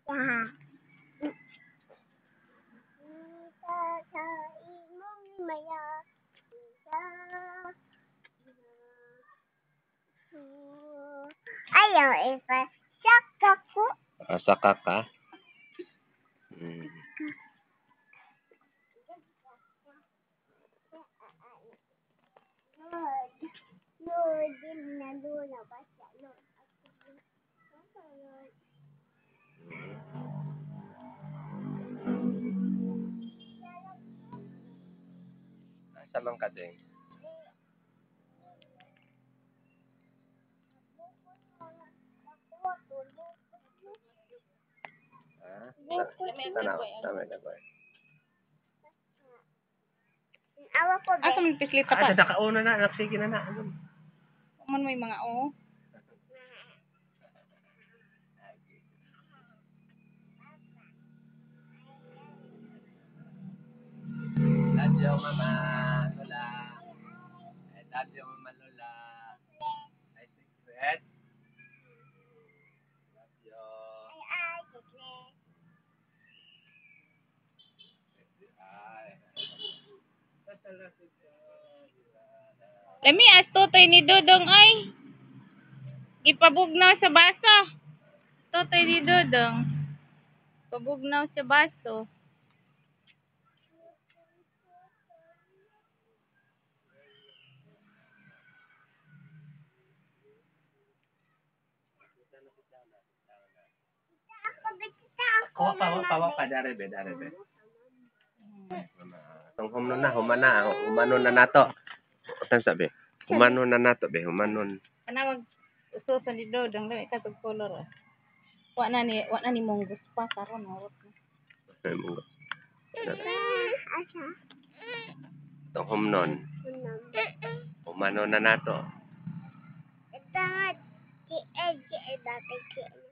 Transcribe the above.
Ya. Kita sa imong maya. Ayaw ipa saka ko. Saka ka? Lord, din na doon na ba siya? Lord. Asa man ka din? Tama na ba? Awa ko ba? Asa man pislita pa? Sa kauna na, nagsige na na. Man may mga o. Love you, Mama Lola. I love you, Mama Lola. I secret. Love you. Lami as totoy ni Dodong ay. Ipabugnaw sa baso. Totoy ni Dodong. Pabugnaw sa baso. Kawa pa, dare be. Tong humano na nato. Ano sabi? Humano na nato be, humanon. Kana mag ususo ni Dodong dili ka tug color. Wa na ni monggos pa karon awat na. Asa? Tong humnon, humano na nato. Ito nga, ki-ed, dati ki